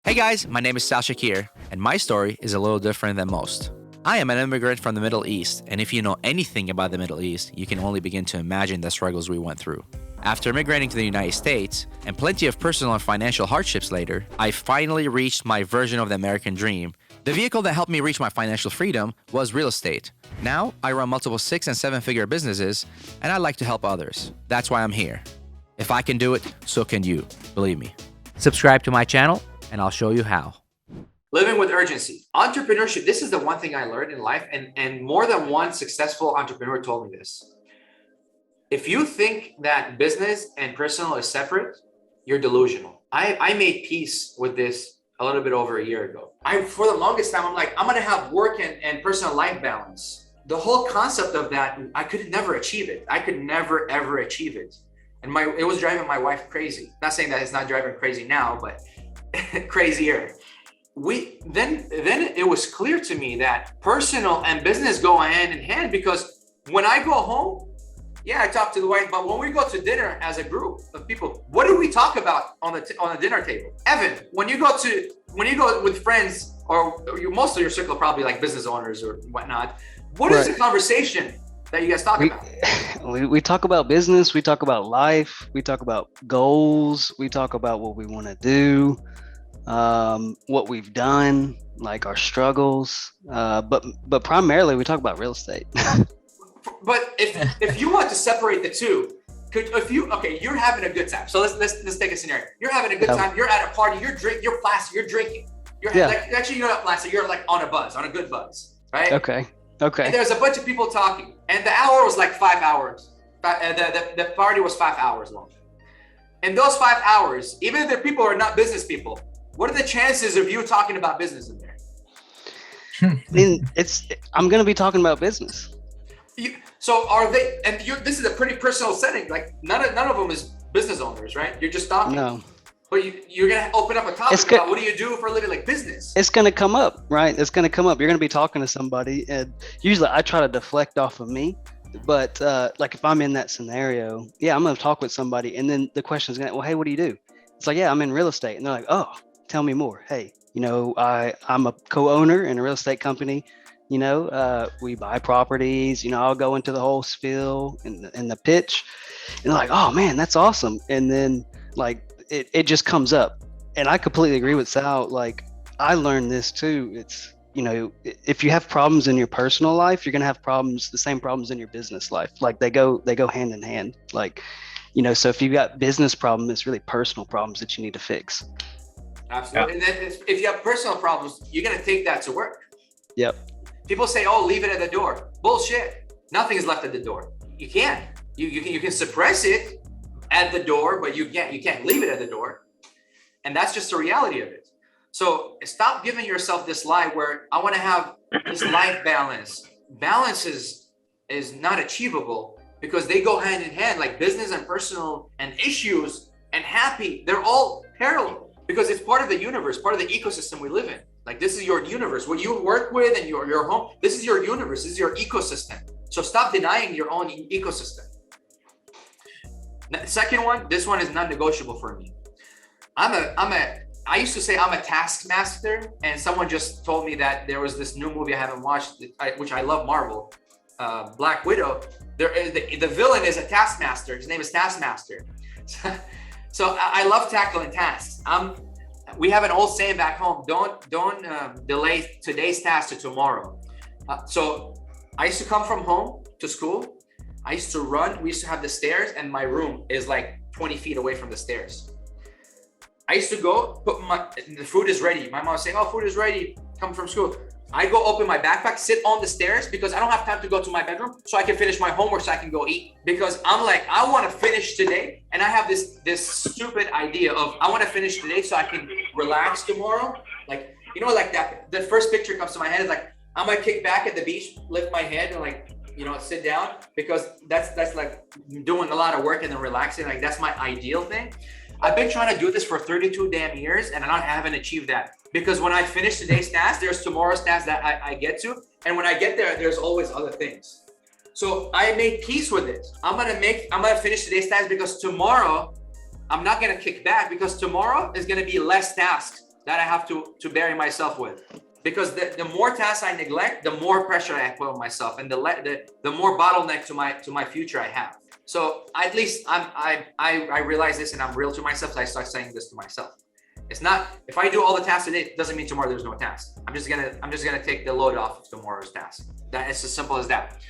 Hey guys, my name is Shakir, and my story is a little different than most. I am an immigrant from the Middle East, and if you know anything about the Middle East, you can only begin to imagine the struggles we went through. After immigrating to the United States, and plenty of personal and financial hardships later, I finally reached my version of the American dream. The vehicle that helped me reach my financial freedom was real estate. Now, I run multiple 6- and 7-figure businesses, and I like to help others. That's why I'm here. If I can do it, so can you. Believe me. Subscribe to my channel, and I'll show you how. Living with urgency. Entrepreneurship, this is the one thing I learned in life, and more than one successful entrepreneur told me this. If you think that business and personal is separate, you're delusional. I made peace with this a little bit over a year ago. For the longest time, I'm like, I'm gonna have work and personal life balance. The whole concept of that, I could never achieve it. I could never, ever achieve it. And it was driving my wife crazy. Not saying that it's not driving crazy now, but crazier. Then it was clear to me that personal and business go hand in hand, because when I go home, yeah, I talk to the wife, but when we go to dinner as a group of people, what do we talk about on the dinner table? Evan, when you go with friends, or most of your circle probably like business owners or whatnot, what is the conversation that you guys talk about? We talk about business, we talk about life, we talk about goals, we talk about what we want to do, what we've done, like our struggles, but primarily we talk about real estate. But if you want to separate the two, you're having a good time. So let's take a scenario. You're having a good time. You're at a party. You're drinking. Actually, you're not plastic. You're like on a good buzz, right? Okay. And there's a bunch of people talking, and the hour was like 5 hours. The party was 5 hours long. In those 5 hours, even if the people are not business people, what are the chances of you talking about business in there? I'm going to be talking about business. So are they? And this is a pretty personal setting. Like none of them is business owners, right? You're just talking. No. But you're gonna open up a topic about what do you do for a living, like business. It's gonna come up, right? It's gonna come up. You're gonna be talking to somebody, and usually I try to deflect off of me. But like if I'm in that scenario, yeah, I'm gonna talk with somebody, and then the question is gonna, well, hey, what do you do? It's like, yeah, I'm in real estate, and they're like, oh, tell me more. Hey, I'm a co-owner in a real estate company. We buy properties. I'll go into the whole spiel and the pitch, and they're like, oh man, that's awesome. And then like it just comes up, and I completely agree with Sal. Like I learned this too. It's if you have problems in your personal life, you're gonna have the same problems in your business life. Like they go hand in hand. Like so if you've got business problems, it's really personal problems that you need to fix. Absolutely. Yeah. And then if you have personal problems, you're gonna take that to work. Yep. People say, oh, leave it at the door. Bullshit. Nothing is left at the door. You can't. You can suppress it at the door, but you can't leave it at the door. And that's just the reality of it. So stop giving yourself this lie where I want to have this life balance. Balance is not achievable because they go hand in hand, like business and personal and issues and happy. They're all parallel because it's part of the universe, part of the ecosystem we live in. Like this is your universe, what you work with and your home. This is your universe. This is your ecosystem. So stop denying your own ecosystem. Second one, this one is non-negotiable for me. I used to say I'm a taskmaster, and someone just told me that there was this new movie I haven't watched, which I love, Marvel, Black Widow. The villain is a taskmaster. His name is Taskmaster. So I love tackling tasks. We have an old saying back home: don't delay today's task to tomorrow. So I used to come from home to school. I used to run. We used to have the stairs, and my room is like 20 feet away from the stairs. I used to go, the food is ready. My mom was saying, oh, food is ready, come from school. I go open my backpack, sit on the stairs because I don't have time to go to my bedroom so I can finish my homework so I can go eat. Because I'm like, I want to finish today. And I have this stupid idea of I want to finish today so I can relax tomorrow. Like, like that, the first picture comes to my head is like, I'm going to kick back at the beach, lift my head and like, sit down, because that's like doing a lot of work and then relaxing. Like that's my ideal thing. I've been trying to do this for 32 damn years and I haven't achieved that. Because when I finish today's task, there's tomorrow's task that I get to. And when I get there, there's always other things. So I made peace with it. I'm gonna finish today's task because tomorrow I'm not gonna kick back, because tomorrow is gonna be less tasks. that I have to bury myself with. Because the more tasks I neglect, the more pressure I put on myself, and the more bottleneck to my future I have. So at least I realize this, and I'm real to myself. So I start saying this to myself. It's not, if I do all the tasks today, it doesn't mean tomorrow there's no task. I'm just gonna take the load off of tomorrow's task. That is as simple as that.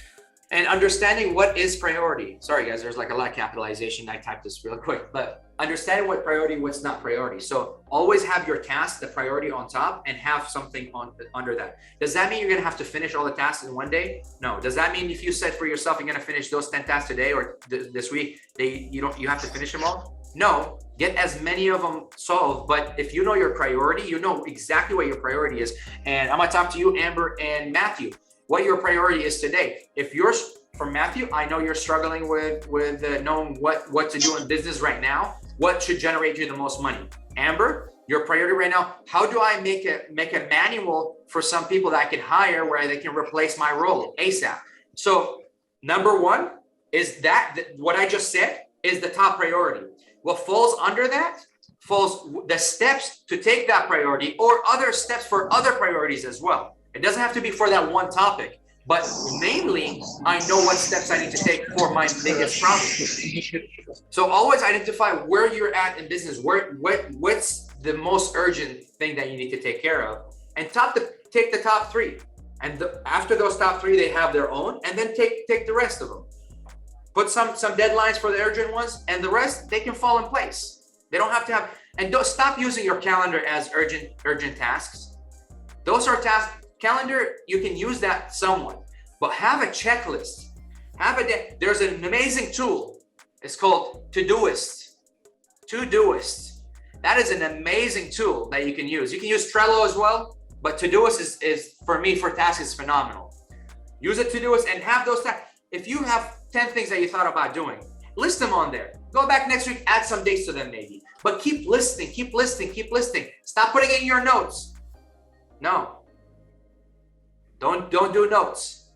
And understanding what is priority. Sorry guys, there's like a lot of capitalization. I typed this real quick, but understanding what priority, what's not priority. So always have your task, the priority on top, and have something under that. Does that mean you're gonna have to finish all the tasks in one day? No. Does that mean if you said for yourself you're gonna finish those 10 tasks today or this week, you have to finish them all? No. Get as many of them solved. But if you know your priority, you know exactly what your priority is. And I'm gonna talk to you, Amber and Matthew, what your priority is today. If you're, for Matthew, I know you're struggling with knowing what to do in business right now. What should generate you the most money? Amber, your priority right now, how do I make a manual for some people that I can hire where they can replace my role ASAP? So number one is that what I just said is the top priority. What falls under that falls the steps to take that priority, or other steps for other priorities as well. It doesn't have to be for that one topic, but mainly I know what steps I need to take for my biggest problem. So always identify where you're at in business, what's the most urgent thing that you need to take care of, and take the top three. And after those top three, they have their own, and then take the rest of them. Put some deadlines for the urgent ones, and the rest, they can fall in place. They don't have to have, and don't stop using your calendar as urgent tasks. Those are tasks. Calendar, you can use that somewhat, but have a checklist. There's an amazing tool. It's called Todoist. Todoist. That is an amazing tool that you can use. You can use Trello as well, but Todoist is for me, for tasks, is phenomenal. Use a Todoist and have those tasks. If you have 10 things that you thought about doing, list them on there. Go back next week, add some dates to them maybe, but keep listing. Stop putting it in your notes. No. Don't do notes.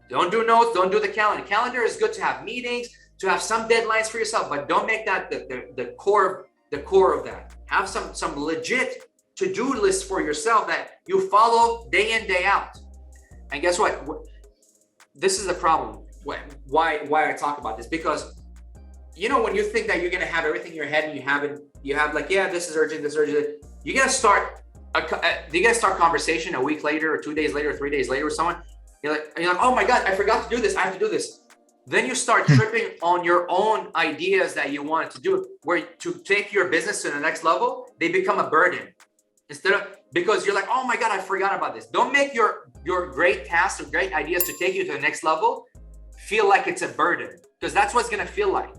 Don't do notes. Don't do the calendar. Calendar is good to have meetings, to have some deadlines for yourself, but don't make that the core of that. Have some legit to-do lists for yourself that you follow day in, day out. And guess what? This is the problem. Why I talk about this, because when you think that you're gonna have everything in your head and you have like, yeah, this is urgent, you're gonna start conversation a week later or 2 days later or 3 days later with someone. You're like, oh my God, I forgot to do this. I have to do this. Then you start tripping on your own ideas that you wanted to do, where to take your business to the next level, they become a burden. Because you're like, oh my God, I forgot about this. Don't make your great tasks or great ideas to take you to the next level feel like it's a burden, because that's what it's gonna feel like.